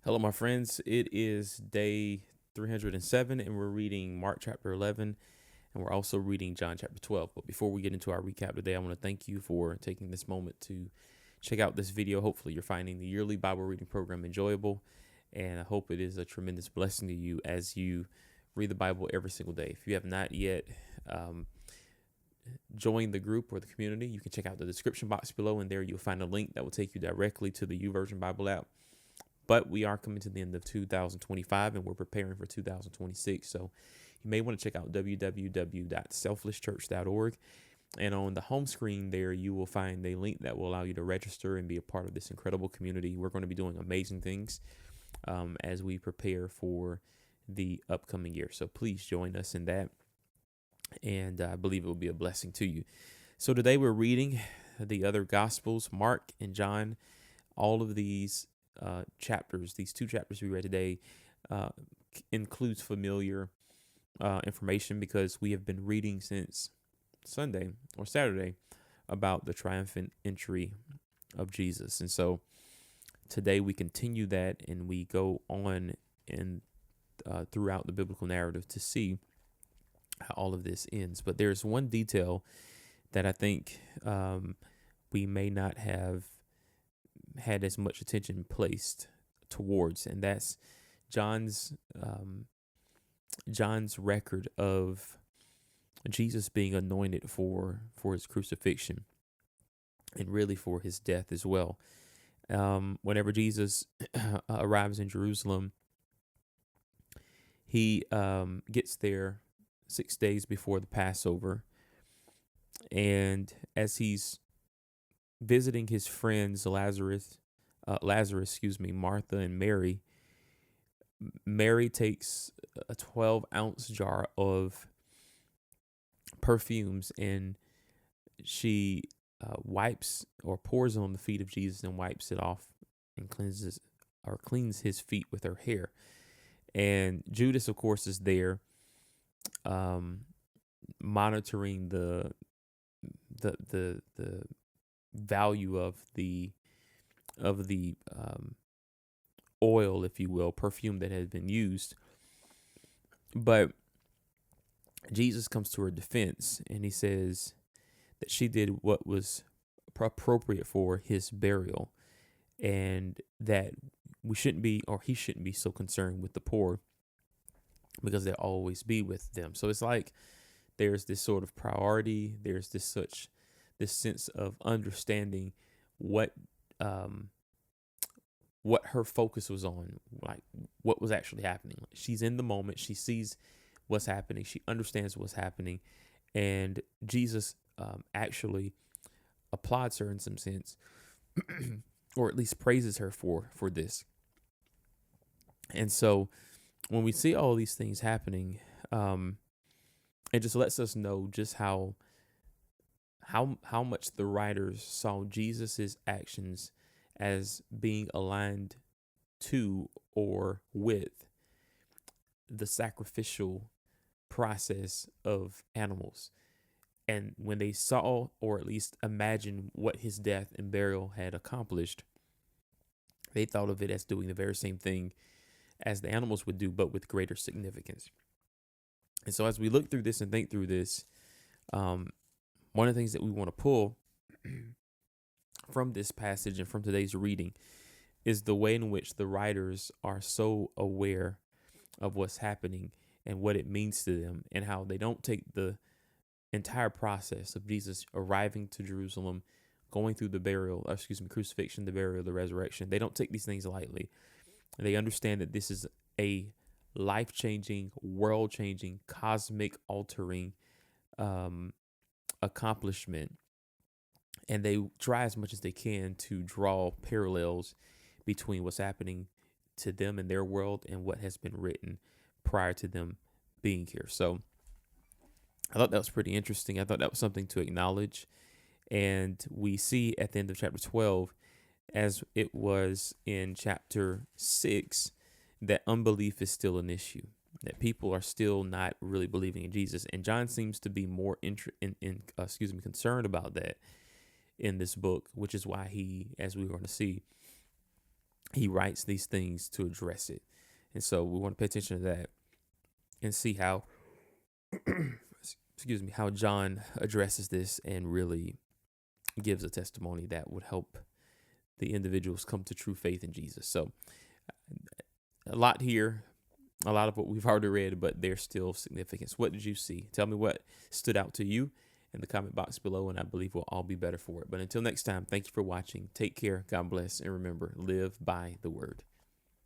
Hello, my friends. It is day 307, and we're reading Mark chapter 11, and we're also reading John chapter 12. But before we get into our recap today, I want to thank you for taking this moment to check out this video. Hopefully, you're finding the yearly Bible reading program enjoyable, and I hope it is a tremendous blessing to you as you read the Bible every single day. If you have not yet joined the group or the community, you can check out the description box below, and there you'll find a link that will take you directly to the YouVersion Bible app. But we are coming to the end of 2025 and we're preparing for 2026. So you may want to check out www.selflesschurch.org. And on the home screen there, you will find a link that will allow you to register and be a part of this incredible community. We're going to be doing amazing things as we prepare for the upcoming year. So please join us in that. And I believe it will be a blessing to you. So today we're reading the other Gospels, Mark and John. All of these chapters, these two chapters we read today, includes familiar information because we have been reading since Sunday or Saturday about the triumphant entry of Jesus. And so today we continue that and we go on and throughout the biblical narrative to see how all of this ends. But there's one detail that I think we may not have had as much attention placed towards, and that's John's record of Jesus being anointed for his crucifixion and really for his death as well. Whenever Jesus arrives in Jerusalem, he gets there 6 days before the Passover, and as he's visiting his friends Lazarus, Martha and Mary. Mary takes a 12-ounce jar of perfumes and she wipes or pours on the feet of Jesus and wipes it off and cleans his feet with her hair. And Judas, of course, is there, monitoring the value of the oil, if you will, perfume that has been used. But Jesus comes to her defense and he says that she did what was appropriate for his burial and that we shouldn't be, or he shouldn't be, so concerned with the poor because they'll always be with them. So it's like there's this sort of priority, there's this sense of understanding what her focus was on, like what was actually happening. She's in the moment. She sees what's happening. She understands what's happening. And Jesus actually applauds her in some sense, or at least praises her for this. And so when we see all these things happening, it just lets us know just how much the writers saw Jesus's actions as being aligned to or with the sacrificial process of animals. And when they saw, or at least imagined, what his death and burial had accomplished, they thought of it as doing the very same thing as the animals would do, but with greater significance. And so as we look through this and think through this, one of the things that we want to pull from this passage and from today's reading is the way in which the writers are so aware of what's happening and what it means to them, and how they don't take the entire process of Jesus arriving to Jerusalem, going through the crucifixion, the burial, the resurrection. They don't take these things lightly. They understand that this is a life-changing, world-changing, cosmic-altering accomplishment, and they try as much as they can to draw parallels between what's happening to them in their world and what has been written prior to them being here. So I thought that was pretty interesting. I thought that was something to acknowledge. And we see at the end of chapter 12, as it was in chapter 6, that unbelief is still an issue, that people are still not really believing in Jesus. And John seems to be more concerned about that in this book, which is why he, as we're going to see, he writes these things to address it. And so we want to pay attention to that and see how, excuse me, how John addresses this and really gives a testimony that would help the individuals come to true faith in Jesus. So a lot here, a lot of what we've already read, but there's still significance. What did you see? Tell me what stood out to you in the comment box below, and I believe we'll all be better for it. But until next time, thank you for watching. Take care. God bless. And remember, live by the word.